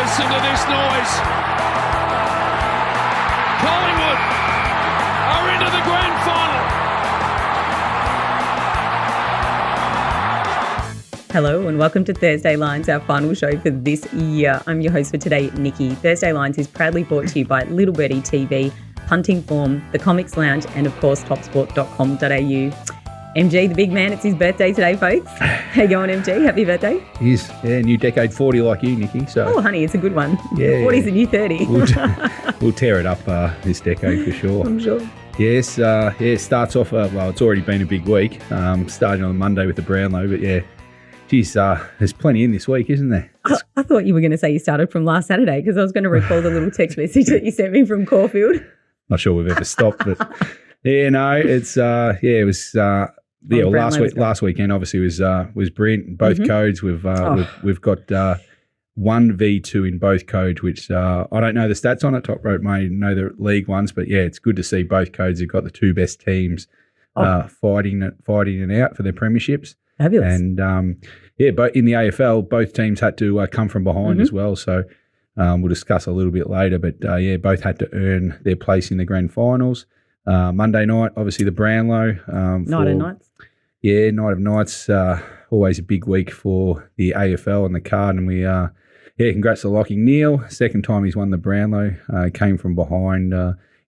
Listen to this noise. Collingwood are into the grand final. Hello and welcome to Thursday Lines, our final show for this year. I'm your host for today, Nikki. Thursday Lines is proudly brought to you by Little Birdie TV, Punting Form, The Comics Lounge, and of course topsport.com.au. MG, the big man, it's his birthday today, folks. How you going, MG? Happy birthday. He is. Yeah, new decade 40 like you, Nikki. So. Oh, honey, it's a good one. Yeah. 40's a new 30. We'll tear it up this decade for sure. I'm sure. Yes, it starts off, well, it's already been a big week, starting on Monday with the Brownlow, but yeah, geez, there's plenty in this week, isn't there? I thought you were going to say you started from last Saturday because I was going to recall the little text message that you sent me from Caulfield. Not sure we've ever stopped, but yeah, no, it's, it was... last weekend obviously was brilliant. Both codes we've got 1v2 in both codes, which I don't know the stats on it. Toprope may know the league ones, but yeah, it's good to see both codes have got the two best teams fighting it out for their premierships. Fabulous. And but in the AFL, both teams had to come from behind as well. So we'll discuss a little bit later, but both had to earn their place in the grand finals. Monday night, obviously the Brownlow. Night of Nights. Yeah, Night of Nights. Always a big week for the AFL and the card. And we, congrats to Lockie Neal. Second time he's won the Brownlow. Came from behind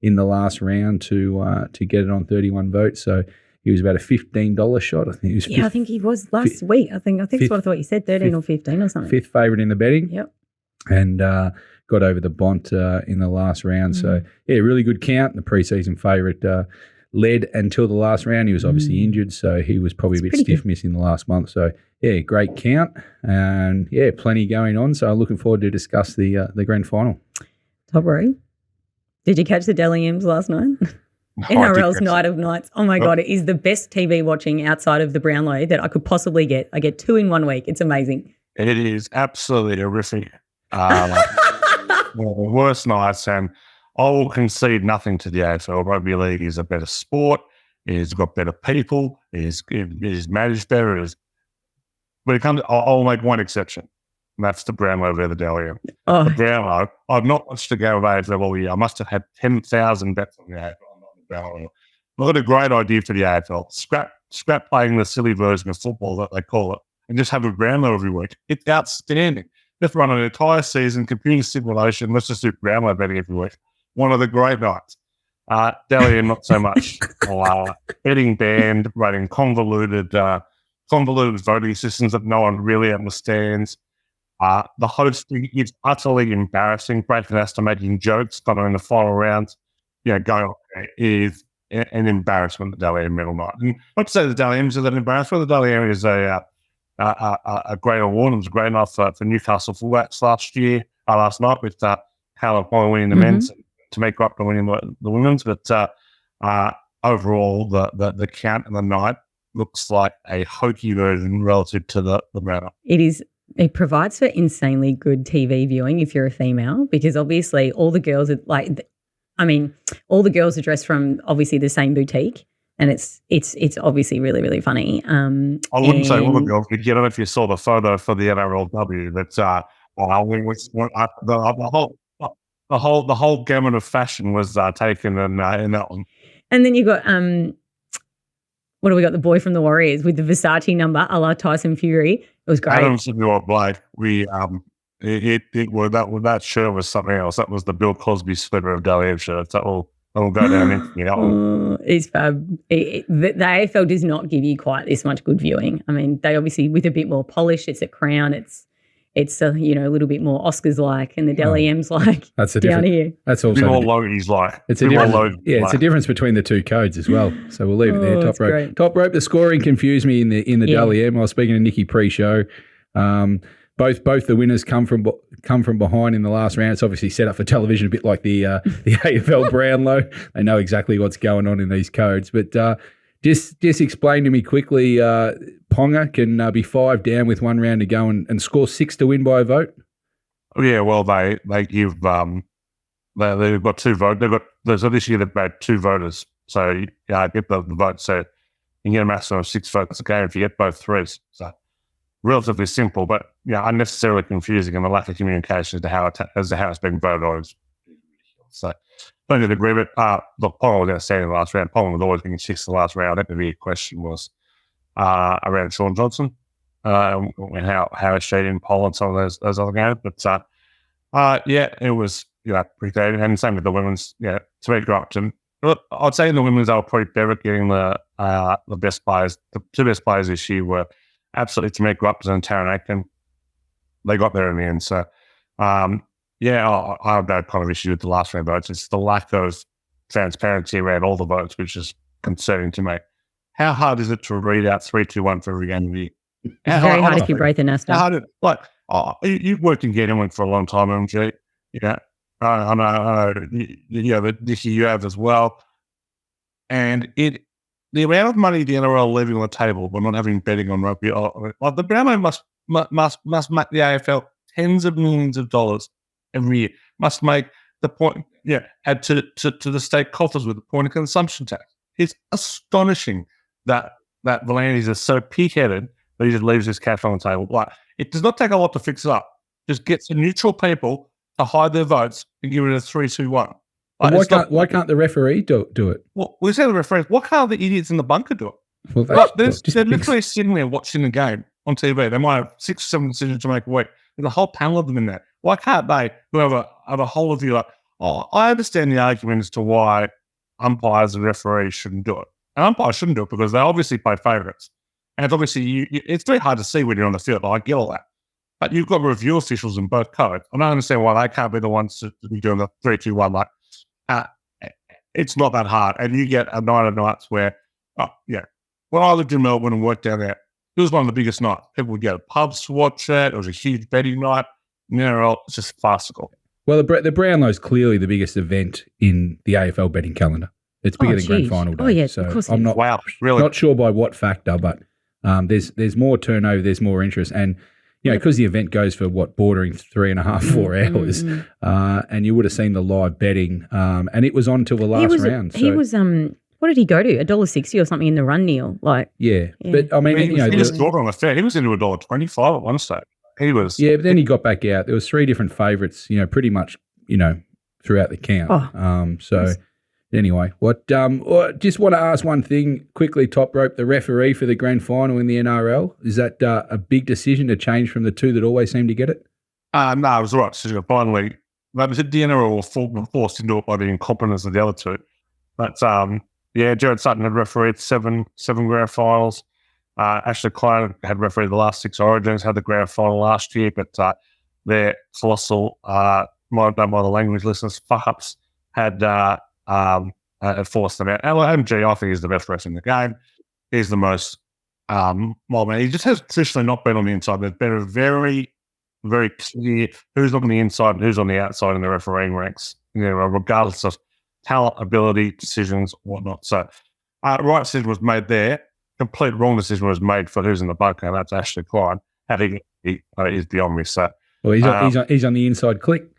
in the last round to get it on 31 votes. So he was about a $15 shot. I think he was. I think he was last week. I think that's what I thought you said, 13 or 15 or something. Fifth favourite in the betting. Yep. And got over the Bont in the last round. So, really good count. The preseason favourite led until the last round. He was obviously injured, so he was probably a bit stiff missing the last month. So, great count. And, plenty going on. So, looking forward to discuss the grand final. Toprope, did you catch the Dally M's last night? NRL's Night of Nights. Oh, my God. It is the best TV watching outside of the Brownlow that I could possibly get. I get 2 in 1 week. It's amazing. It is absolutely horrific. One of the worst nights, and I will concede nothing to the AFL. Rugby league is a better sport. It's got better people. It is managed better. When it comes, I'll make one exception, and that's the Brownlow over the Dally M. Oh. The Brownlow, I've not watched the game of AFL all year. I must have had 10,000 bets on the AFL, not the Brownlow. I've got a great idea for the AFL. Scrap playing the silly version of football that they call it, and just have a Brownlow every week. It's outstanding. Let's run an entire season, computer simulation. Let's just do Brownlow betting every week. One of the great nights. Dally, not so much. Betting banned, running convoluted voting systems that no one really understands. The hosting is utterly embarrassing. Bradford has to making jokes, kind of in the final rounds. Going on is an embarrassment. The Dally M medal night. And not to say the Dally M is an embarrassment. The Dally M is a great award. It was great enough for Newcastle fullbacks last night with Howard winning the men's to make up for winning the women's. But overall, the count in the night looks like a hokey version relative to the Brownlow. It is. It provides for insanely good TV viewing if you're a female, because obviously all the girls are all the girls are dressed from obviously the same boutique. And it's obviously really, really funny. I wouldn't say all the girls, but I don't know if you saw the photo for the NRLW. That's the whole gamut of fashion was taken in that one. And then you got what do we got? The boy from the Warriors with the Versace number, a la Tyson Fury. It was great. Adam Samuel Blake. That shirt was something else. That was the Bill Cosby splitter of Dally M shirts. That will go down in. It's fab. The AFL does not give you quite this much good viewing. I mean, they obviously with a bit more polish. It's a Crown. It's a little bit more Oscars like, and the Dally M's like that's a down here. That's also more Logies like. It's a difference. It's a difference between the two codes as well. So we'll leave it there. Toprope. The scoring confused me in the Dally M. I was speaking to Nikki pre-show. Both the winners come from behind in the last round. It's obviously set up for television, a bit like the AFL Brownlow. They know exactly what's going on in these codes. But just explain to me quickly, Ponga can be 5 down with 1 round to go and score 6 to win by a vote? Yeah, well, they give they've got 2 votes. There's this year they've had 2 voters. So get the vote. So you can get a maximum of 6 votes a game if you get both threes. So relatively simple, but unnecessarily confusing, and the lack of communication as to how it's being voted on is ridiculous. So I don't agree with it. Look, Pollen was outstanding in the last round. Pollen was always being sixth in the last round. I think the big question was around Sean Johnson and how he stayed in Pollen and some of those other games. But it was pretty good. And same with the women's. Tamika Upton. Look, I'd say in the women's, they were probably better getting the best players. The two best players this year were absolutely Tamika Upton and Taryn Aiken. They got there in the end. So, I have no kind of issue with the last round votes. It's the lack of transparency around all the votes, which is concerning to me. How hard is it to read out 3-2-1 for every game of the year? It's very hard if you break the nest up. You've worked in gambling for a long time, MG. I know, but Nikki, you have as well. And the amount of money the NRL leaving on the table by not having betting on rugby, the Brownlow must make the AFL tens of millions of dollars every year. Must make the point, add to the state coffers with the point of consumption tax. It's astonishing that Volandis is so pig-headed that he just leaves his cash on the table. It does not take a lot to fix it up. Just get some neutral people to hide their votes and give it a 3-2-1. Why can't the referee do it? Well, we say the referees. Why can't the idiots in the bunker do it? Well, they're literally sitting there watching the game on TV. They might have 6 or 7 decisions to make a week. There's a whole panel of them in there. Why can't they, whoever, have a whole of you I understand the argument as to why umpires and referees shouldn't do it. And umpires shouldn't do it because they obviously play favourites. And it's obviously, it's very hard to see when you're on the field. I get all that. But you've got review officials in both codes. I don't understand why they can't be the ones to be doing the 3-2-1. It's not that hard. And you get a night of nights where, when I lived in Melbourne and worked down there, it was one of the biggest nights. People would go to pubs to watch it. It was a huge betting night. It's just farcical. Well, the Brownlow's clearly the biggest event in the AFL betting calendar. It's bigger than Grand Final Day. Oh, yeah, so of course. I'm really? Not sure by what factor, but there's more turnover, there's more interest. And because the event goes for bordering 3.5, 4 hours, and you would have seen the live betting, and it was on till the last round. He was what did he go to? $1.60 or something in the run, Neil? But I mean, he was on a fair. He was into $1.25 at one stage. He was, but then he got back out. There was 3 different favourites, pretty much, throughout the count. Anyway, just want to ask one thing quickly, Toprope, the referee for the grand final in the NRL, is that a big decision to change from the 2 that always seem to get it? No, it was the right decision. Finally, the NRL were forced into it by the incompetence of the other 2. But, Jared Sutton had refereed seven grand finals. Ashley Klein had refereed the last 6 Origins, had the grand final last year, but their colossal, might have the language listeners, fuck-ups had forced them out. MG, I think, is the best ref in the game. He's the most he just has traditionally not been on the inside. There's been a very, very clear who's on the inside and who's on the outside in the refereeing ranks, regardless of talent, ability, decisions, whatnot. So, right decision was made there. Complete wrong decision was made for who's in the bunker, and that's Ashley Klein. He is beyond me. So, well, he's on the inside click.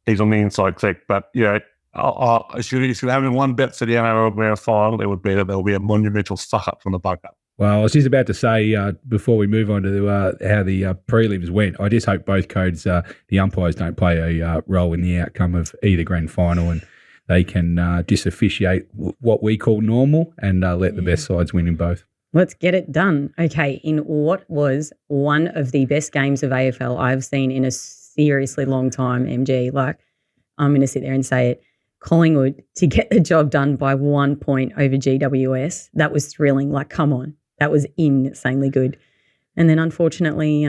He's on the inside click, but if you're having one bet for the NRL grand final, it would be that there'll be a monumental fuck up from the bunker. Well, I was just about to say before we move on to how the prelims went, I just hope both codes, the umpires don't play a role in the outcome of either grand final, and they can disofficiate what we call normal and let the best sides win in both. Let's get it done. Okay, in what was one of the best games of AFL I've seen in a seriously long time, MG, I'm going to sit there and say it, Collingwood to get the job done by 1 point over GWS, that was thrilling. Come on, that was insanely good. And then unfortunately,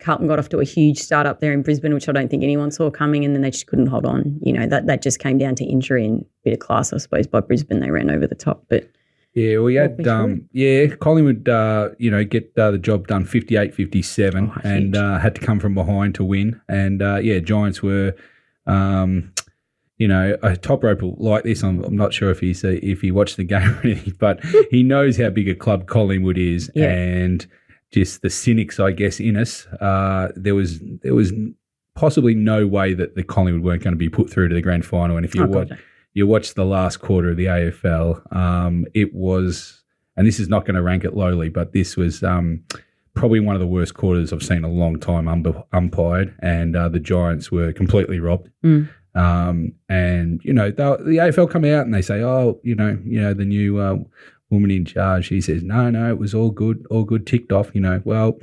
Carlton got off to a huge start up there in Brisbane, which I don't think anyone saw coming, and then they just couldn't hold on. That just came down to injury and a bit of class, I suppose, by Brisbane. They ran over the top. But yeah, we had Collingwood, get the job done 58-57 and had to come from behind to win. And Giants were, Toprope will like this. I'm not sure if he watched the game or anything, but he knows how big a club Collingwood is, and just the cynics, I guess, in us. There was possibly no way that the Collingwood weren't going to be put through to the grand final. And if you watch the last quarter of the AFL, it was, and this is not going to rank it lowly, but this was probably one of the worst quarters I've seen in a long time umpired, and the Giants were completely robbed. And, you know, the AFL come out and they say, oh, you know, the new woman in charge, she says, no, it was all good, ticked off, you know. Well,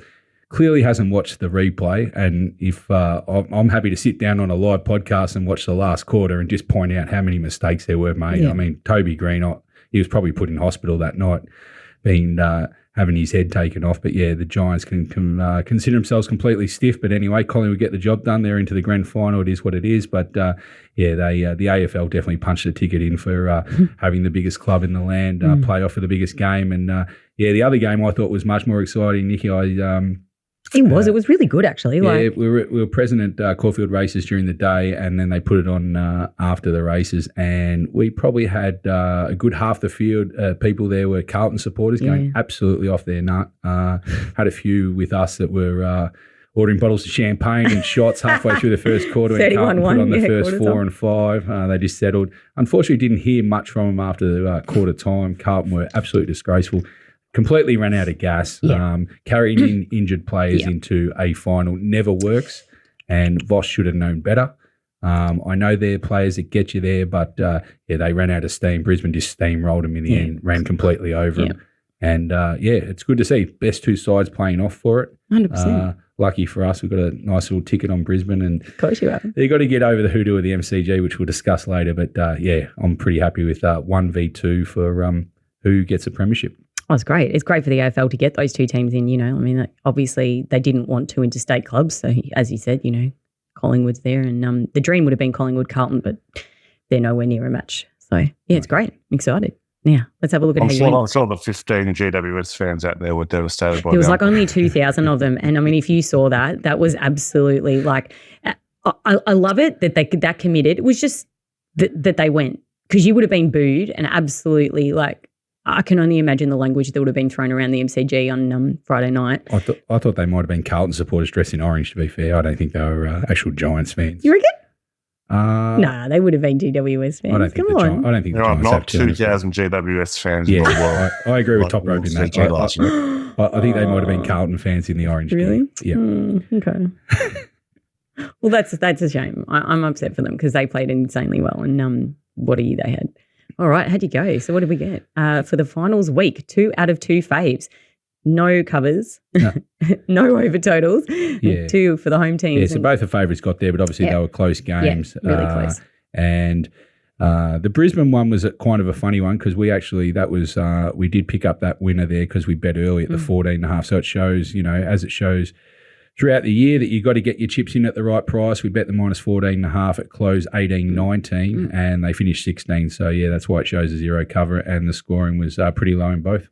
clearly hasn't watched the replay, and if I'm happy to sit down on a live podcast and watch the last quarter and just point out how many mistakes there were made. Yeah. I mean, Toby Green, he was probably put in hospital that night, having his head taken off. But yeah, the Giants can consider themselves completely stiff. But anyway, Collingwood get the job done. They're into the grand final. It is what it is. But the AFL definitely punched a ticket in for having the biggest club in the land play off for the biggest game. And the other game I thought was much more exciting, Nikki. It was really good, actually. Yeah, we were present at Caulfield races during the day, and then they put it on after the races, and we probably had a good half the field people there were Carlton supporters going absolutely off their nut. Had a few with us that were ordering bottles of champagne and shots halfway through the first quarter, and Carlton put on the first 4 and 5. They just settled. Unfortunately, didn't hear much from them after the quarter time. Carlton were absolutely disgraceful. Completely ran out of gas. Carrying in injured players into a final never works, and Voss should have known better. I know they're players that get you there, but they ran out of steam. Brisbane just steamrolled them in the end, ran completely over them. And it's good to see best two sides playing off for it. 100%. Lucky for us, we've got a nice little ticket on Brisbane, and of course you have. They've got to get over the hoodoo of the MCG, which we'll discuss later. But I'm pretty happy with 1v2 for who gets a premiership. Oh, it's great. It's great for the AFL to get those two teams in, you know. I mean, obviously they didn't want two interstate clubs. So, as you said, you know, Collingwood's there. And the dream would have been Collingwood-Carlton, but they're nowhere near a match. So, it's great. I'm excited. Now, let's have a look at how you went. I'm sure the 15 GWS fans out there were devastated by that. There was like only 2,000 of them. And, I mean, if you saw that was absolutely like I love it that that committed. It was just that they went, because you would have been booed and absolutely like, I can only imagine the language that would have been thrown around the MCG on Friday night. I thought they might have been Carlton supporters dressed in orange, to be fair. I don't think they were actual Giants fans. You reckon? They would have been GWS fans. I don't think there are not 2,000 GWS fans in the world. I agree with Toprope in that. I think they might have been Carlton fans in the orange. Really? Yeah. Okay. Well, that's a shame. I'm upset for them because they played insanely well, and what a year they had. All right, how'd you go? So what did we get? For the finals week, 2 out of 2 faves. No covers, no over totals. 2 for the home teams. Yeah, so both the favourites got there, but obviously they were close games. Yeah, really close. And the Brisbane one was kind of a funny one because we did pick up that winner there because we bet early at the 14.5. So it shows, you know, as it shows throughout the year that you've got to get your chips in at the right price. We bet the minus 14.5 at close 18.19 and they finished 16. So, that's why it shows a 0 cover and the scoring was pretty low in both.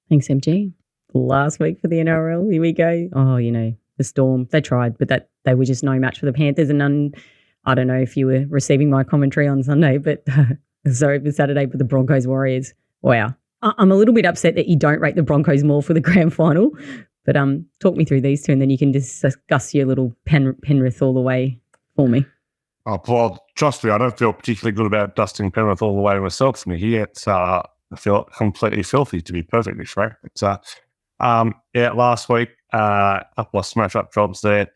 Thanks, MG. Last week for the NRL, here we go. Oh, you know, the Storm, they tried, but they were just no match for the Panthers. And I don't know if you were receiving my commentary on Sunday, but sorry for Saturday, but the Broncos Warriors, wow. I'm a little bit upset that you don't rate the Broncos more for the grand final. But talk me through these two and then you can discuss your little Penrith all the way for me. Oh, Paul, trust me, I don't feel particularly good about dusting Penrith all the way myself. I feel completely filthy, to be perfectly frank. It's, last week, a couple of smash-up jobs there.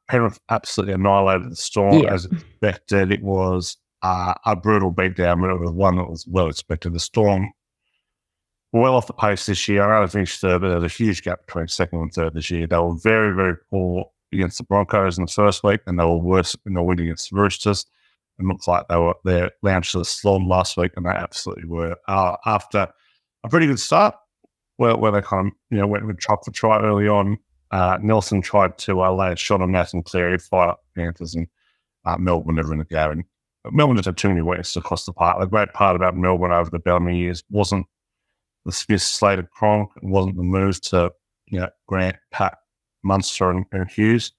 Penrith absolutely annihilated the Storm as expected. It was a brutal beatdown, but it was one that was well expected. The Storm well off the pace this year. I know they finished third, but there was a huge gap between second and third this year. They were very, very poor against the Broncos in the first week, and they were worse in the win against the Roosters. It looks like they launched to the Storm last week, and they absolutely were. After a pretty good start, where they kind of went with chop for try early on. Nelson tried to lay a shot on Nathan Cleary, fight up Panthers, and Melbourne never in the game. Melbourne just had too many weaknesses across the park. The great part about Melbourne over the Bellamy years wasn't the Smith-Slater Cronk, it wasn't the moves to Grant, Pat, Munster, and Hughes.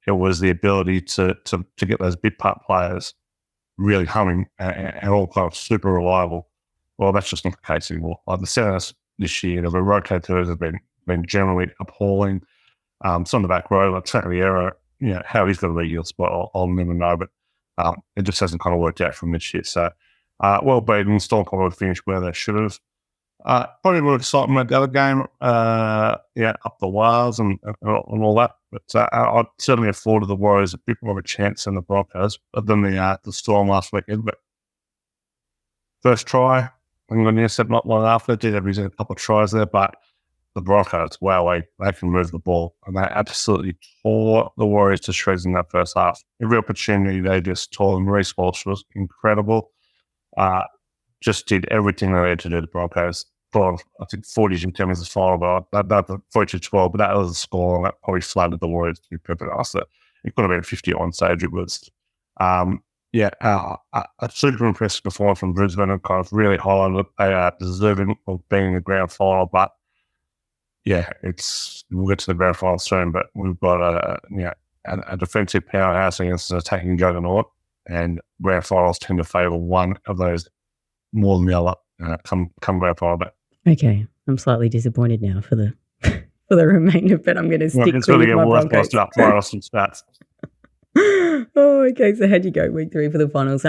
It was the ability to get those bit part players really humming and all kind of super reliable. Well, that's just not the case anymore. Like the centers this year, the rotators have been generally appalling. Some of the back row, like Taniera, how he's got a legal spot, I'll never know, but it just hasn't kind of worked out from this year. So, well beaten, Storm probably finished where they should have. Probably more excitement at the other game, up the wires and all that. But I'd certainly afforded the Warriors a bit more of a chance than the Broncos, than the Storm last weekend. But first try, I think on the intercept not long after, did have a couple of tries there, but the Broncos, wow, they can move the ball. And they absolutely tore the Warriors to shreds in that first half. Every opportunity, they just tore them. Reece Walsh was incredible. Just did everything they had to do, the Broncos. I think 40 to 10 was the final, but that 40 to 12, but that was the score, and that probably flooded the Warriors to be perfect. It could have been 50 on stage. It was, a super impressive performance from Brisbane, and kind of really highlighted they are deserving of being in the grand final. But we'll get to the grand final soon. But we've got a defensive powerhouse against an attacking juggernaut, and grand finals tend to favour one of those more than the other. Come grand final. Okay, I'm slightly disappointed now for the remainder, but I'm going to stick with my Broncos. Stats. Oh, okay. So how'd you go week 3 for the finals?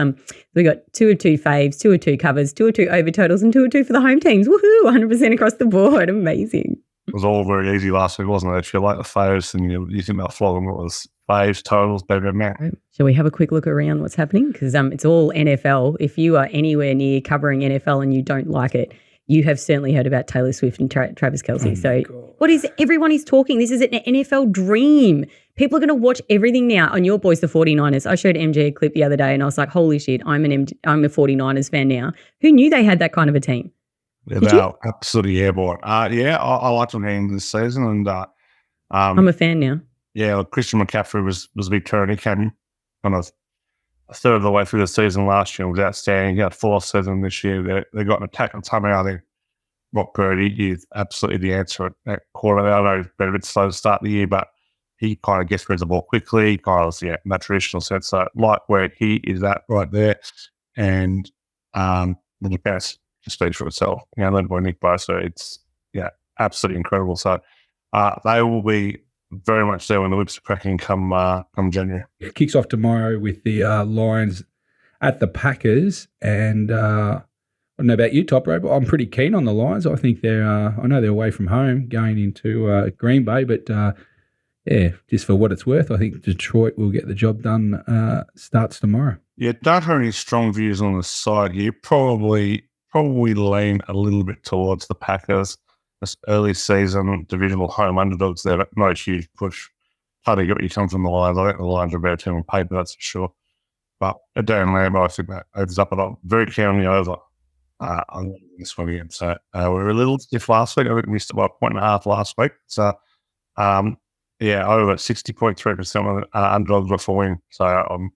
We got 2 of 2 faves, 2 of 2 covers, 2 of 2 over totals, and 2 of 2 for the home teams. Woohoo! 100% across the board. Amazing. It was all very easy last week, wasn't it? If you like the faves and you think about flogging, it was faves, totals, baby, man. Shall we have a quick look around what's happening? Because it's all NFL. If you are anywhere near covering NFL and you don't like it, you have certainly heard about Taylor Swift and Travis Kelce. Everyone is talking. This is an NFL dream. People are going to watch everything now on your boys, the 49ers. I showed MJ a clip the other day and I was like, holy shit, I'm a 49ers fan now. Who knew they had that kind of a team? They're absolutely airborne. I liked them heading this season, and I'm a fan now. Yeah, Christian McCaffrey was a big turn. He came kind of a third of the way through the season last year and was outstanding. He got 4th season this year. They got an attack on time. I think Birdie is absolutely the answer at quarter. I know he's been a bit slow to start the year, but he kind of gets rid of the ball quickly, kind of in that traditional sense. So like where he is at right there, and the pass just speaks for itself. Led by Nick Bosa, so it's absolutely incredible. So they will be very much there when the whips are cracking come January. It kicks off tomorrow with the Lions at the Packers, and I don't know about you, Toprope, but I'm pretty keen on the Lions. I think I know they're away from home going into Green Bay, but just for what it's worth, I think Detroit will get the job done. Starts tomorrow. Yeah, don't have any strong views on the side here. Probably lean a little bit towards the Packers. This early season divisional home underdogs there, but no huge push. Hard to get what you come from the Lions. I think the Lions are a better team on paper, that's for sure. But at Dan Lambo, I think that opens up a lot. Very keen on the over. I'm going to win this one again. So we were a little stiff last week. I think we missed about 1.5 last week. So over 60.3% underdogs were for win. So I'm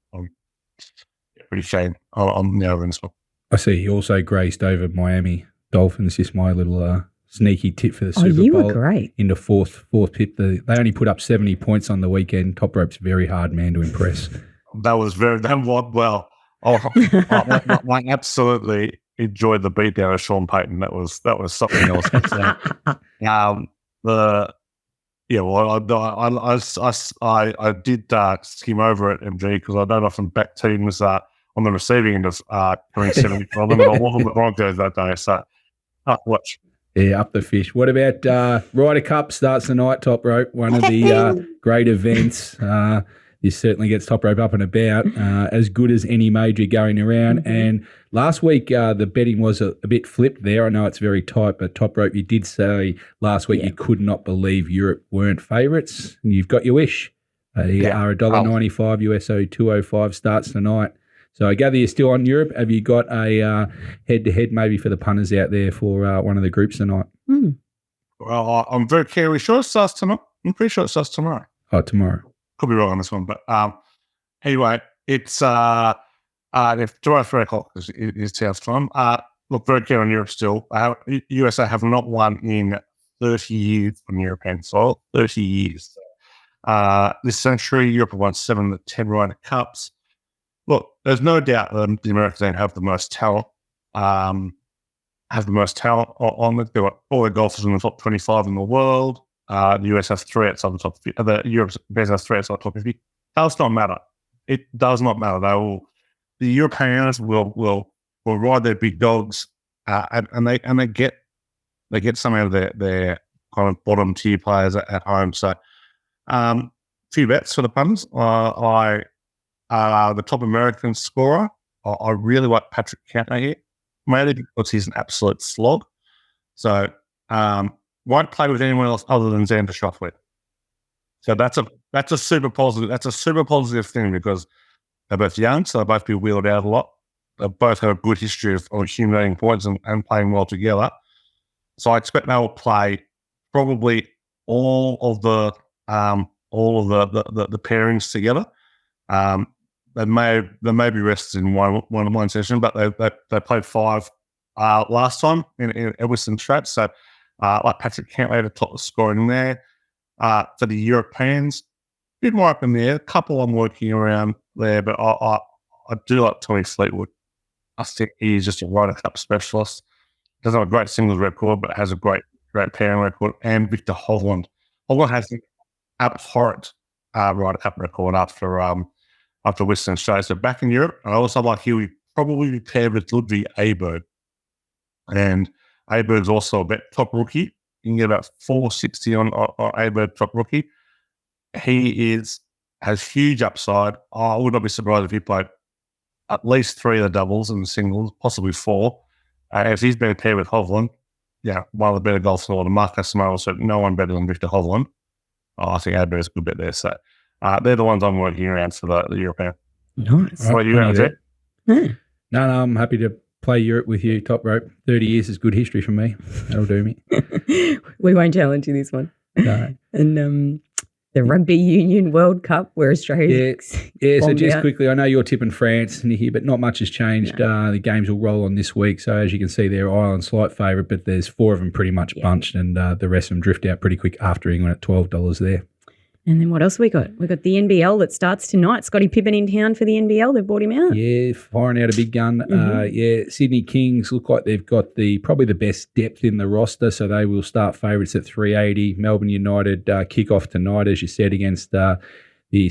pretty keen on the over in this one. I see he also graced over Miami Dolphins. Just my little sneaky tip for the Super Bowl. You were great. In the fourth pit. They only put up 70 points on the weekend. Toprope's a very hard man to impress. That went well. I absolutely enjoyed the beatdown of Sean Payton. That was something else. I did skim over at MG because I don't often back teams on the receiving end of coming 70 from them, and I wasn't the Broncos that day, so watch. Yeah, up the fish. What about Ryder Cup starts tonight, Toprope, one of the great events. This certainly gets Toprope up and about, as good as any major going around. Mm-hmm. And last week, the betting was a bit flipped there. I know it's very tight, but Toprope, you did say last week you could not believe Europe weren't favourites. And you've got your wish. They are $1.95, USO 205 starts tonight. So I gather you're still on Europe. Have you got a head-to-head maybe for the punters out there for one of the groups tonight? Mm. Well, I'm very curious. Sure it starts tonight? I'm pretty sure it starts tomorrow. Oh, tomorrow. Could be wrong on this one, but anyway, it's if tomorrow 3 o'clock is South time. Look, very keen on Europe still. USA have not won in 30 years on European soil. 30 years. This century, Europe have won 7 of the 10 Ryder Cups. Look, there's no doubt that the Americans have the most talent. On it. They've got all the golfers in the top 25 in the world. The US has 3 outside the top 50. The Europe has 3 outside the top 50. It does not matter. It does not matter. The Europeans will ride their big dogs, and they get they get some of their kind of bottom tier players at home. So, few bets for the punters. The top American scorer. I really like Patrick Cantner here, mainly because he's an absolute slog. So, won't play with anyone else other than Xander Schauffele. So that's a super positive. That's a super positive thing because they're both young, so they'll both be wheeled out a lot. They both have a good history of accumulating points and playing well together. So I expect they will play probably all of the pairings together. They may be rested in one session, but they played 5 last time in Western Strat. So like Patrick Cantley to top the scoring there. For the Europeans, a bit more up in there. A couple I'm working around there, but I do like Tommy Fleetwood. I think he's just a Ryder Cup specialist. Doesn't have a great singles record, but has a great pairing record. And Victor Hovland. Hovland has an abhorrent Ryder Cup record after Western Australia. So back in Europe, I also like he would probably be paired with Ludwig Aberg. And Aberg's also a bet top rookie. You can get about 460 on Aberg top rookie. He has huge upside. I would not be surprised if he played at least 3 of the doubles and the singles, possibly 4. If he's been paired with Hovland, one of the better golfers in the world. Marcus Small said no one better than Victor Hovland. I think Aberg's a good bet there. So they're the ones I'm working around for the European. Nice. What are you going to do? No, I'm happy to play Europe with you, Top Rope. 30 years is good history for me. That'll do me. We won't challenge you this one. No. And the Rugby Union World Cup where Australia so just quickly, I know you're tipping France, Nikki, but not much has changed. No. The games will roll on this week. So as you can see there, Ireland slight favourite, but there's 4 of them pretty much bunched and the rest of them drift out pretty quick after England at $12 there. And then what else we got? We got the NBL that starts tonight. Scotty Pippen in town for the NBL. They've bought him out. Yeah, firing out a big gun. Sydney Kings look like they've got probably the best depth in the roster, so they will start favourites at $3.80. Melbourne United kick off tonight, as you said, against the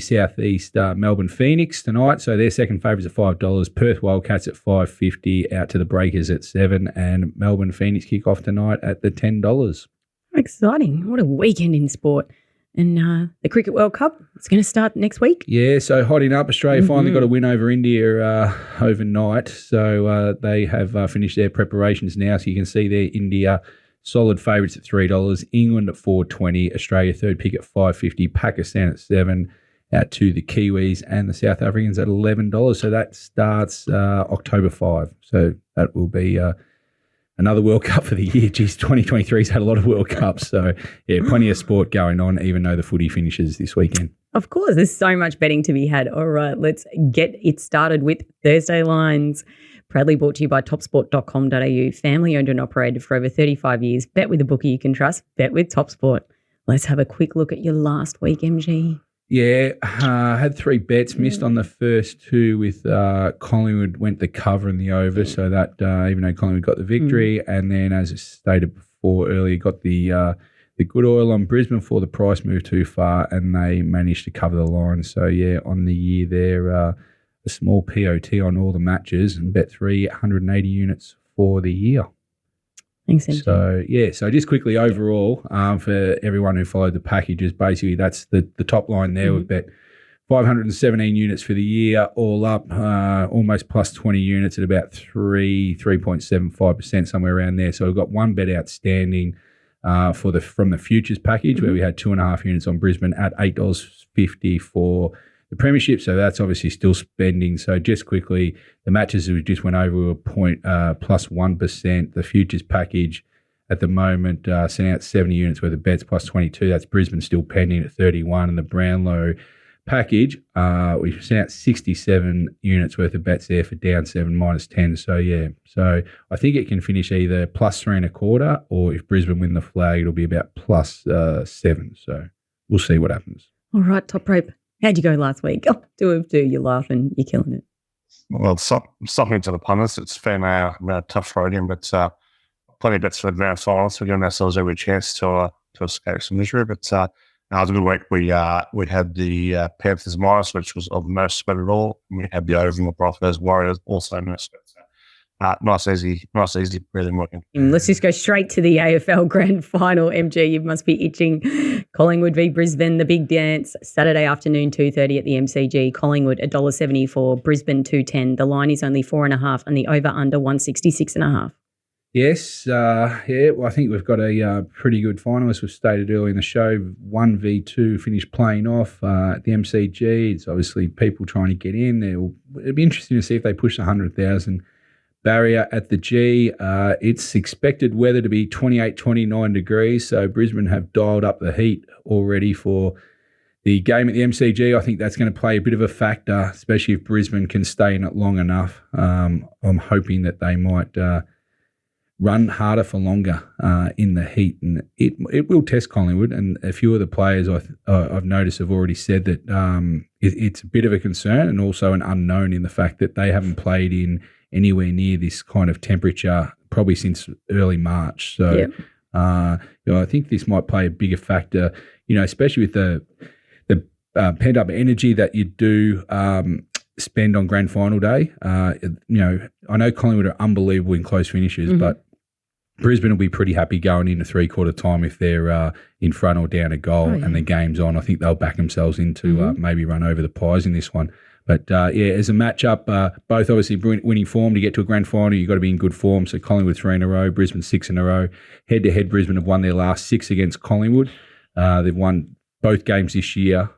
Southeast Melbourne Phoenix tonight. So their second favourites at $5. Perth Wildcats at $5.50. Out to the Breakers at $7, and Melbourne Phoenix kick off tonight at the $10. Exciting! What a weekend in sport. And the Cricket World Cup, it's going to start next week. Yeah, so hotting up. Australia finally got a win over India overnight. So they have finished their preparations now. So you can see there, India, solid favourites at $3. England at $4.20. Australia, third pick at $5.50. Pakistan at $7. Out to the Kiwis and the South Africans at $11. So that starts October 5. So that will be... another World Cup for the year. Geez, 2023's had a lot of World Cups. So, plenty of sport going on, even though the footy finishes this weekend. Of course, there's so much betting to be had. All right, let's get it started with Thursday Lines. Proudly brought to you by topsport.com.au. Family owned and operated for over 35 years. Bet with a bookie you can trust. Bet with TopSport. Let's have a quick look at your last week, MG. Yeah, had 3 bets, missed on the first 2 with Collingwood, went the cover and the over, so that even though Collingwood got the victory, and then as I stated before earlier, got the good oil on Brisbane before the price moved too far, and they managed to cover the line. So on the year there, a small POT on all the matches, and bet 380 units for the year. Thanks, MJ. So just quickly overall, for everyone who followed the packages, basically that's the top line there. We've bet 517 units for the year, all up, almost plus 20 units at about 3.75%, somewhere around there. So we've got 1 bet outstanding from the futures package where we had 2.5 units on Brisbane at $8.50 for the premiership. So that's obviously still spending. So just quickly, the matches we just went over were plus 1%. The futures package at the moment sent out 70 units worth of bets plus 22. That's Brisbane still pending at 31. And the Brownlow package, we sent out 67 units worth of bets there for down 7 minus 10. So so I think it can finish either plus 3.25, or if Brisbane win the flag, it'll be about plus 7. So we'll see what happens. All right, Toprope. How'd you go last week? Oh, 2 of 2. You're laughing. You're killing it. Well, something to the punters. It's been a tough road in, but plenty of bets for the grand final. So we're giving ourselves every chance to escape some misery. But it was a good week. We had the Panthers minus, which was of most spread at all. We had the over in the Broncos Warriors, also no spread. So nice easy prelim working. Let's just go straight to the AFL Grand Final. MG, you must be itching. Collingwood v Brisbane, the big dance, Saturday afternoon, 2:30 at the MCG. Collingwood $1.74, Brisbane $2.10. The line is only 4.5 and the over-under 166.5. Yes, well, I think we've got a pretty good final, as we've stated earlier in the show. 1v2 finished playing off at the MCG. It's obviously people trying to get in. It'd be interesting to see if they push the 100,000 barrier at the G. It's expected weather to be 28, 29 degrees, so Brisbane have dialed up the heat already for the game at the MCG. I think that's going to play a bit of a factor, especially if Brisbane can stay in it long enough. I'm hoping that they might run harder for longer in the heat, and it will test Collingwood. And a few of the players I've noticed have already said that it's a bit of a concern and also an unknown in the fact that they haven't played in anywhere near this kind of temperature probably since early March. So I think this might play a bigger factor, especially with the pent up energy that you do spend on grand final day. I know Collingwood are unbelievable in close finishes, but Brisbane will be pretty happy going into three-quarter time if they're in front or down a goal and the game's on. I think they'll back themselves into maybe run over the Pies in this one. But, as a matchup, both obviously winning form to get to a grand final, you've got to be in good form. So Collingwood 3 in a row, Brisbane 6 in a row. Head-to-head, Brisbane have won their last 6 against Collingwood. They've won both games this year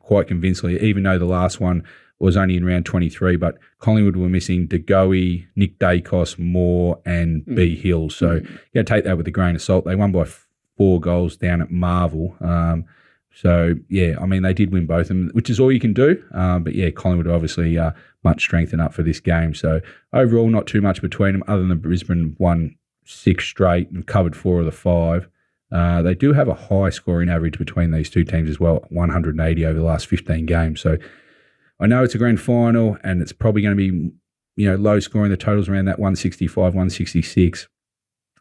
quite convincingly, even though the last one was only in round 23, but Collingwood were missing De Goey, Nick Dacos, Moore, and B. Hill. So you got to take that with a grain of salt. They won by 4 goals down at Marvel. They did win both of them, which is all you can do. Collingwood obviously much strengthened up for this game. So overall, not too much between them, other than Brisbane won 6 straight and covered 4 of the 5. They do have a high scoring average between these two teams as well, 180 over the last 15 games. So I know it's a grand final and it's probably going to be, low scoring. The total's around that 165, 166.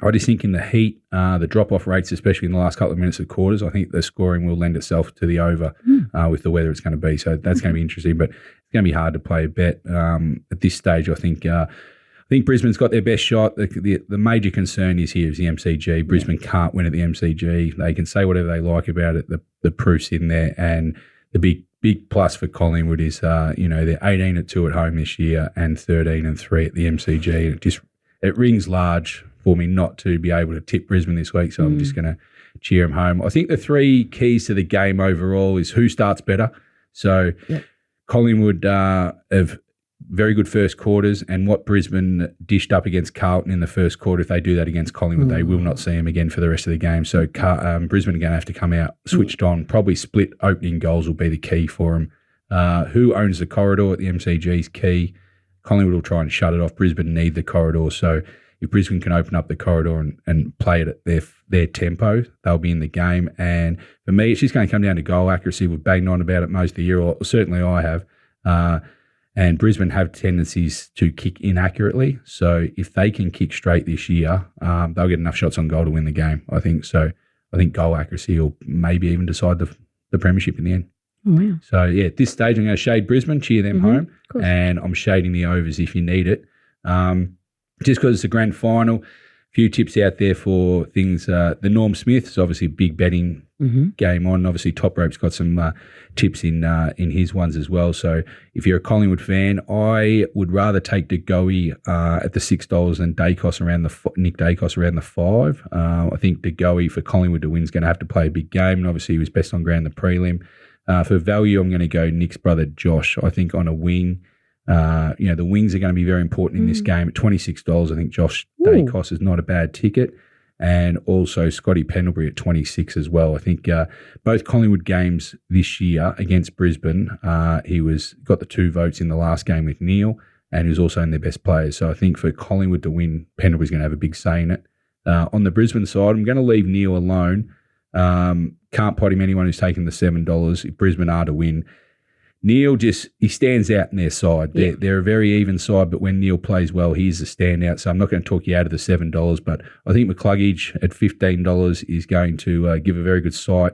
I just think in the heat, the drop-off rates, especially in the last couple of minutes of quarters, I think the scoring will lend itself to the over with the weather it's going to be. So that's going to be interesting, but it's going to be hard to play a bet at this stage. I think Brisbane's got their best shot. The major concern is here is the MCG. Brisbane can't win at the MCG. They can say whatever they like about it. The proof's in there, and the big plus for Collingwood is they're 18-2 at home this year and 13-3 at the MCG. It rings large for me not to be able to tip Brisbane this week, so I'm just going to cheer them home. I think the 3 keys to the game overall is who starts better. So Collingwood have very good first quarters, and what Brisbane dished up against Carlton in the first quarter, if they do that against Collingwood, they will not see them again for the rest of the game. So Brisbane are going to have to come out switched on. Probably split opening goals will be the key for them. Who owns the corridor at the MCG is key. Collingwood will try and shut it off. Brisbane need the corridor. So if Brisbane can open up the corridor and play it at their tempo, they'll be in the game. And for me, it's just going to come down to goal accuracy. We've banged on about it most of the year, or certainly I have. And Brisbane have tendencies to kick inaccurately. So if they can kick straight this year, they'll get enough shots on goal to win the game, I think. So I think goal accuracy will maybe even decide the premiership in the end. Oh, wow. So, at this stage, I'm going to shade Brisbane, cheer them home, and I'm shading the overs if you need it. Just because it's a grand final, a few tips out there for things. The Norm Smith's obviously a big betting game on. Obviously, Toprope's got some tips in his ones as well. So if you're a Collingwood fan, I would rather take De Goey at the $6 than Dacos Nick Dacos around the 5. I think De Goey for Collingwood to win is going to have to play a big game, and obviously he was best on ground in the prelim. For value, I'm going to go Nick's brother Josh. I think on a wing. The wings are going to be very important in this game. At $26, I think Josh Dacos is not a bad ticket. And also Scotty Pendlebury at 26 as well. I think both Collingwood games this year against Brisbane, he got the 2 votes in the last game with Neil, and he was also in their best players. So I think for Collingwood to win, Pendlebury's going to have a big say in it. On the Brisbane side, I'm going to leave Neil alone. Can't pot him anyone who's taken the $7 if Brisbane are to win. Neil he stands out in their side. They're a very even side, but when Neil plays well, he's a standout. So I'm not going to talk you out of the $7, but I think McCluggage at $15 is going to give a very good sight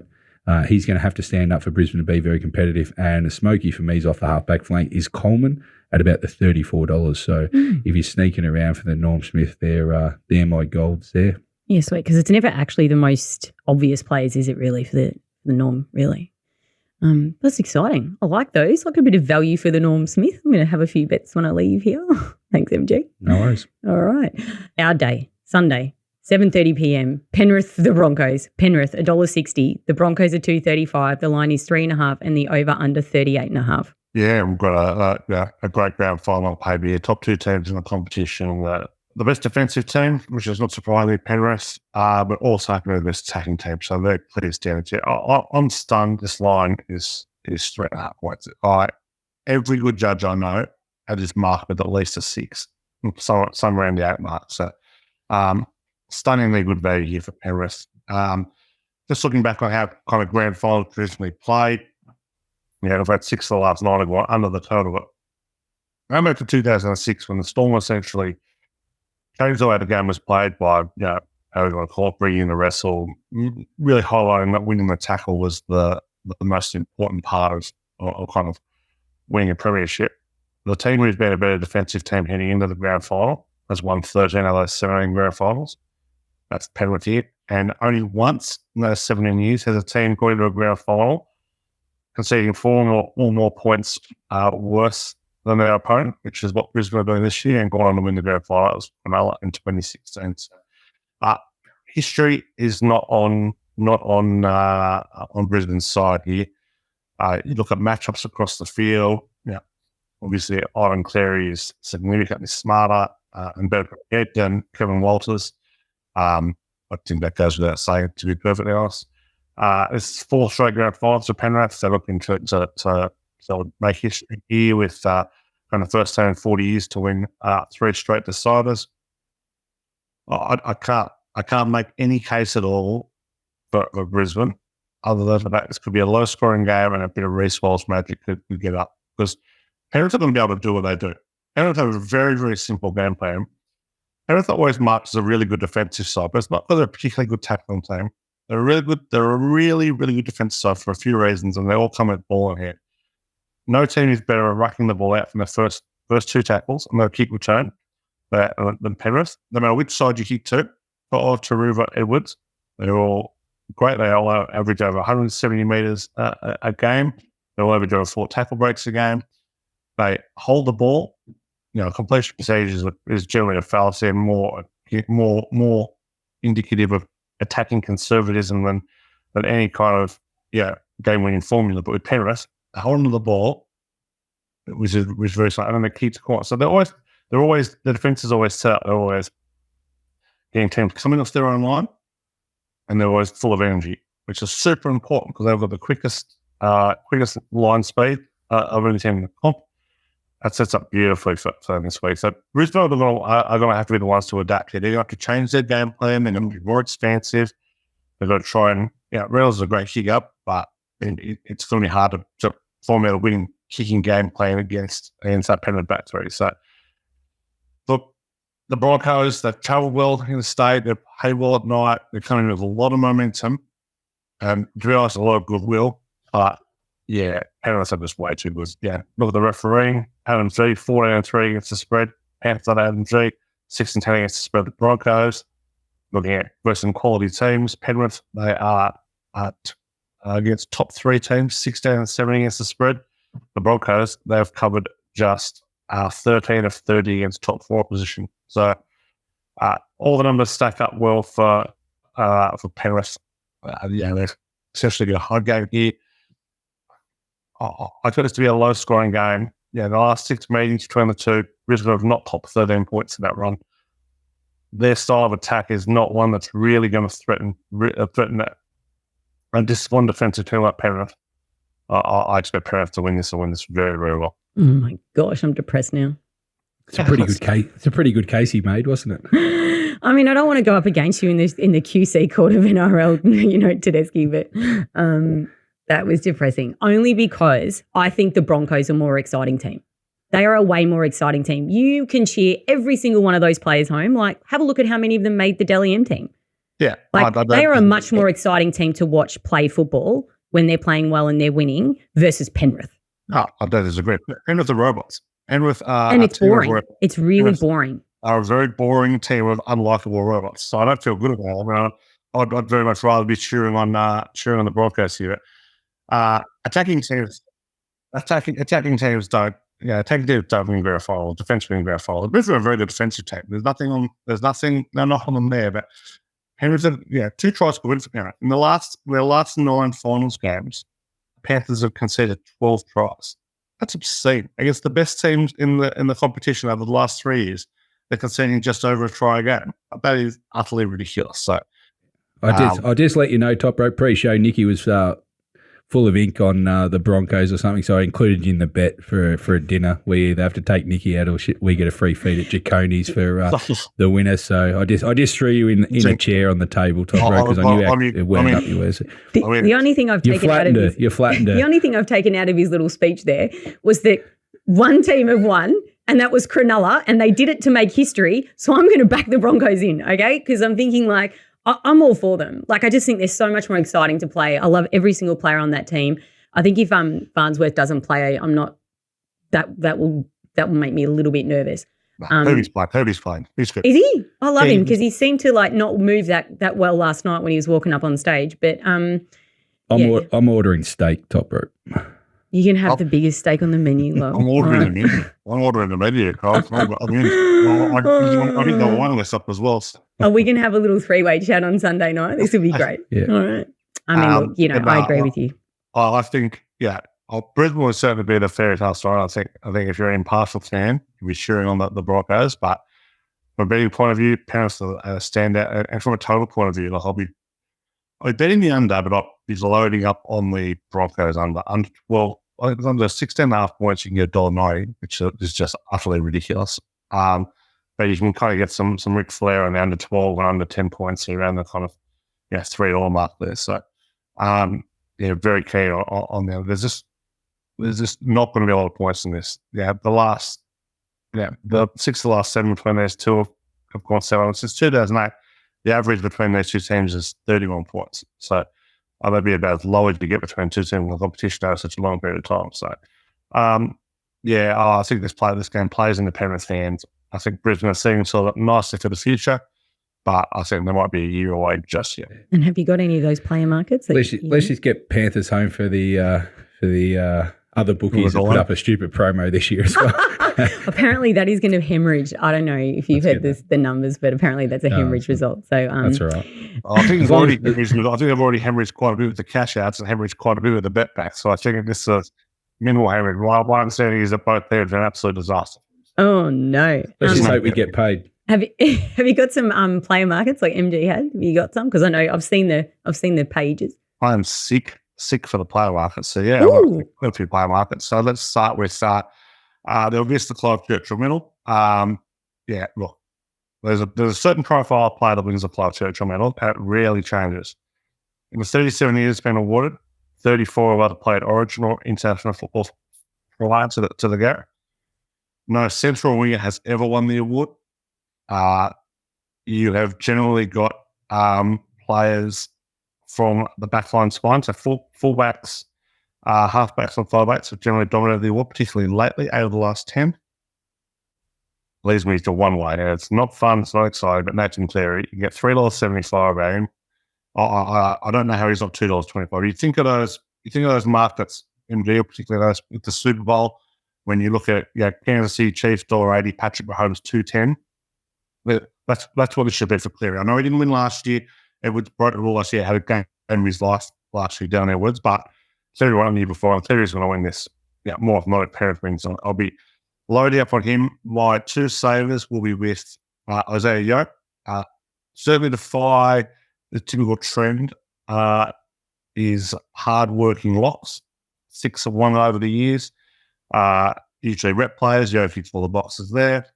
He's going to have to stand up for Brisbane to be very competitive. And a smoky for me is off the halfback flank is Coleman at about the $34. So if you're sneaking around for the Norm Smith, they're my golds there. Yeah, sweet, because it's never actually the most obvious players, is it really, for the Norm, really? That's exciting. I like those. Like a bit of value for the Norm Smith. I'm going to have a few bets when I leave here. Thanks, MG. No worries. All right. Our day, Sunday, 7:30 p.m. Penrith, the Broncos. Penrith, $1.60. The Broncos are $2.35. The line is 3.5 and the over under 38.5. Yeah, we've got a great grand final paper here. Top two teams in the competition. The best defensive team, which is not surprisingly Penrith, but also the best attacking team. So they're clear standards here. I'm stunned. This line is 3.5 points. Every good judge I know had this mark with at least a 6, some around the 8 mark. So stunningly good value here for Penrith. Just looking back on how kind of grand final traditionally played, we've had 6 of the last 9 have under the total. But I remember to 2006 when the Storm essentially changed the way the game was played by, how we want to call it, bringing in the wrestle, really highlighting that winning the tackle was the most important part of kind of winning a premiership. The team who's been a better defensive team heading into the grand final has won 13 of those 17 grand finals. That's Penrith here. And only once in those 17 years has a team gone into a grand final conceding 4 or more points worse than their opponent, which is what Brisbane are doing this year, and gone on to win the grand finals in 2016. So, history is not on Brisbane's side here. You look at matchups across the field. Obviously, Ivan Cleary is significantly smarter and better prepared than Kevin Walters. I think that goes without saying, to be perfectly honest. It's 4 straight grand finals for Penrith. They're looking to make history here with kind of first time in 40 years to win 3 straight deciders. I can't make any case at all for Brisbane, other than the fact this could be a low scoring game and a bit of Reece Walsh magic could get up, because Penrith are going to be able to do what they do. Penrith have a very, very simple game plan. Penrith always marked as a really good defensive side, but it's not because they're a particularly good tackling team. They're a really, really good defensive side for a few reasons, and they all come at ball in hand. No team is better at rucking the ball out from the first 2 tackles and their kick return than Penrith. No matter which side you kick to, or Taruva, Edwards, they're all great. They all average over 170 metres a game. They all average over 4 tackle breaks a game. They hold the ball. Completion percentage is generally a fallacy and more indicative of attacking conservatism than any kind of game-winning formula. But with Penrith, they hold on to the ball, which is very smart, and then they keep the corner. So they're always the defense is always set up. They're always getting teams coming off their own line, and they're always full of energy, which is super important because they've got the quickest line speed of any team in the comp. That sets up beautifully for them this week. So Brisbane are going to have to be the ones to adapt here. They're going to have to change their game plan. They're going to be more expansive. They've got to try and, Reynolds is a great kick up, but it's going to be hard to form out a winning kicking game plan against that Penrith back three. So, look, the Broncos, they've travelled well in the state. They've played well at night. They're coming with a lot of momentum. To be honest, a lot of goodwill. Penrith are just way too good. Look at the refereeing. Adam G, 14-3 against the spread. Panthers on Adam G, 6-10 against the spread. The Broncos, looking at versus quality teams. Penrith, they are at against top 3 teams, 16-7 against the spread. The Broncos, they've covered just 13 of 30 against top 4 opposition. So all the numbers stack up well for Penrith. They're essentially got a hard game here. I expect this to be a low-scoring game. The last 6 meetings between the two, Brisbane have not topped 13 points in that run. Their style of attack is not one that's really going to threaten that. And just one defensive team like Penrith, I expect Penrith to win this very, very well. Oh my gosh, I'm depressed now. It's a pretty good case. It's a pretty good case he made, wasn't it? I mean, I don't want to go up against you in the QC court of NRL, Tedeschi, but that was depressing. Only because I think the Broncos are a more exciting team. They are a way more exciting team. You can cheer every single one of those players home. Like, have a look at how many of them made the Dally M team. Yeah. They are a much more exciting team to watch play football when they're playing well and they're winning versus Penrith. Oh, I don't disagree. Penrith are robots. Penrith are and it's boring. It's really Penrith boring. Are a very boring team of unlikable robots. So I don't feel good about it. I mean, I'd very much rather be cheering on the Broncos here. Attacking teams don't win very far. Defense win very far. Brisbane are a very good defensive team. There's nothing. They're not on them there. But Penrith, 2 tries per win for Penrith. In their last 9 finals games, Panthers have conceded 12 tries. That's obscene. Against the best teams in the competition over the last 3 years, they're conceding just over a try a game. That is utterly ridiculous. So, I'll just let you know, Toprope pre-show, Nikki was full of ink on the Broncos or something, so I included you in the bet for a dinner. We either have to take Nikki out or we get a free feed at Jaconi's for the winner. So I just threw you in a chair on the table, Toprope, because I knew how wound up you were. The only thing I've taken out of the only thing I've taken out of his little speech there was that one team have won, and that was Cronulla, and they did it to make history. So I'm going to back the Broncos in, okay? Because I'm thinking like, I'm all for them. Like, I just think they're so much more exciting to play. I love every single player on that team. I think if Farnsworth doesn't play, I'm not. That will make me a little bit nervous. Herbie's playing. He's good. Is he? I love him because he seemed to like not move that well last night when he was walking up on stage. But I'm ordering steak, Toprope. You can have the biggest steak on the menu, love. I'm ordering the menu. I'm ordering the menu, Carl. I think the wine list up as well. Oh, we can have a little 3-way chat on Sunday night. This will be great. Yeah. All right. I mean, look, I agree with you. I think, Brisbane would certainly be the fairy tale story. I think if you're an impartial fan, you'll be cheering on the Broncos. But from a betting point of view, Penrith stand out. And from a total point of view, like I'll be betting the under, but I'll be loading up on the Broncos under. I think it's under 16.5 points, you can get $1.90, which is just utterly ridiculous. But you can kind of get some Ric Flair on the under 12 and under 10 points around the kind of 3-all mark there. So very keen on them. There's just not going to be a lot of points in this. The 6 of the last 7 between these two have gone 7. Since 2008, the average between these two teams is 31 points. So that'd be about as low as you get between two teams in the competition over such a long period of time. So, I think this game plays in the Penrith hands. I think Brisbane are seeing themselves up nicely for the future, but I think they might be a year away just yet. And have you got any of those player markets? Let's just get Panthers home for the other bookies that put up a stupid promo this year as well. Apparently that is going to hemorrhage. I don't know if you've heard the numbers, but apparently that's a hemorrhage result. So that's all right. I think they've already hemorrhaged quite a bit with the cash outs and hemorrhaged quite a bit with the bet back. So I think this is minimal hemorrhage. My understanding is that both there is an absolute disaster. Oh no! Let's just hope we get paid. Have you got some player markets like MG had? Have you got some? Because I know I've seen the pages. I am sick for the player market. So I've got a few player markets. So let's start with there'll be the Clive Churchill medal. Look, there's a certain profile player that wins the Clive Churchill medal. It rarely changes. In the 37 years it's been awarded, 34 have either played Origin or international football prior to the go. No central winger has ever won the award. You have generally got players from the backline spine, so fullbacks, halfbacks and fullbacks have generally dominated the award, particularly lately, 8 of the last 10. Leads me to one way. Now, it's not fun, it's not exciting, but Nathan Cleary, you get $3.75 out of him. I don't know how he's not $2.25. You think of those markets, MG, particularly those with the Super Bowl, when you look at Kansas City Chiefs $1.80, Patrick Mahomes $2.10. That's what it should be for Cleary. I know he didn't win last year. Edwards broke the rule last year, had a game in his life last year down Edwards, but Cleary won the year before, and Cleary's going to win this. More of not a Penrith wins. I'll be loading up on him. My 2 savers will be with Isaiah Yeo. Certainly defy the typical trend is hard-working locks. 6 of 1 over the years. Usually rep players. Yeo fits all the boxes there.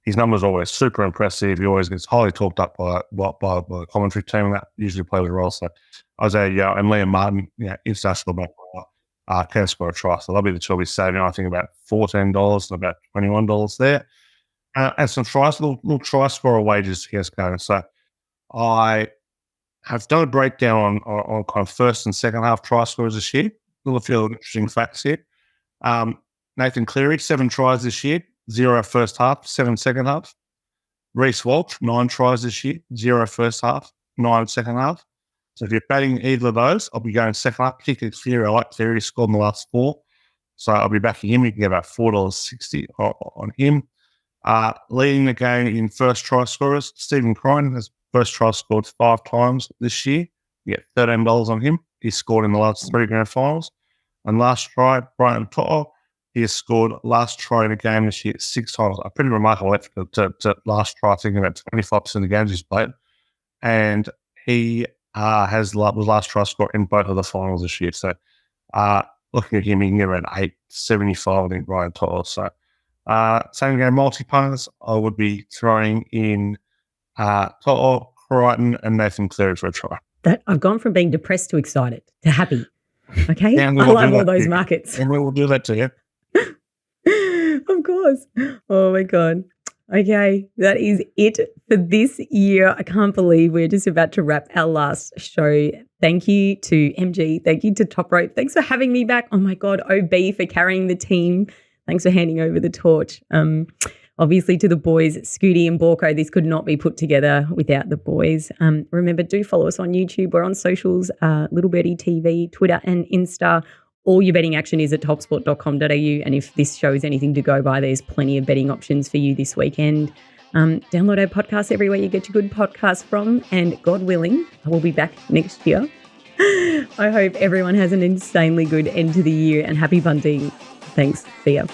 His numbers are always super impressive. He always gets highly talked up by the commentary team, and that usually plays a role. So Isaiah Yeo and Liam Martin, international back, can score a try. So they'll be the 2 I'll be saving, I think, about $14 and about $21 there. And some tries, little try scorer wages here going. So I have done a breakdown on kind of first and second half try scorers this year. We'll feel interesting facts here. Nathan Cleary, 7 tries this year, 0 first half, 7 second half. Reece Walsh, 9 tries this year, 0 first half, 9 second half. So if you're batting either of those, I'll be going second half, particularly Cleary. I like Cleary, scored in the last 4. So I'll be backing him. You can get about $4.60 on him. Leading the game in first try scorers, Stephen Crichton has first try scored 5 times this year. You get $13 on him. He scored in the last 3 grand finals. And last try, Brian To'o, he has scored last try in a game this year 6 times. A pretty remarkable effort to last try, I think about 25% of the games he's played. And he was last try scorer in both of the finals this year. So looking at him, he can get around 8.75, I think, Brian To'o. So same game multi-punters, I would be throwing in To'o, Crichton, and Nathan Cleary for a try. I've gone from being depressed to excited to happy. Okay, I love all those markets. And we will do that to you. Of course. Oh my God. Okay, that is it for this year. I can't believe we're just about to wrap our last show. Thank you to MG. Thank you to Toprope. Thanks for having me back. Oh my God, OB for carrying the team. Thanks for handing over the torch. Obviously to the boys, Scooty and Borko, this could not be put together without the boys. Remember, do follow us on YouTube. We're on socials, Little Birdie TV, Twitter and Insta. All your betting action is at topsport.com.au. And if this show is anything to go by, there's plenty of betting options for you this weekend. Download our podcast everywhere you get your good podcasts from. And God willing, I will be back next year. I hope everyone has an insanely good end to the year and happy punting. Thanks. See ya.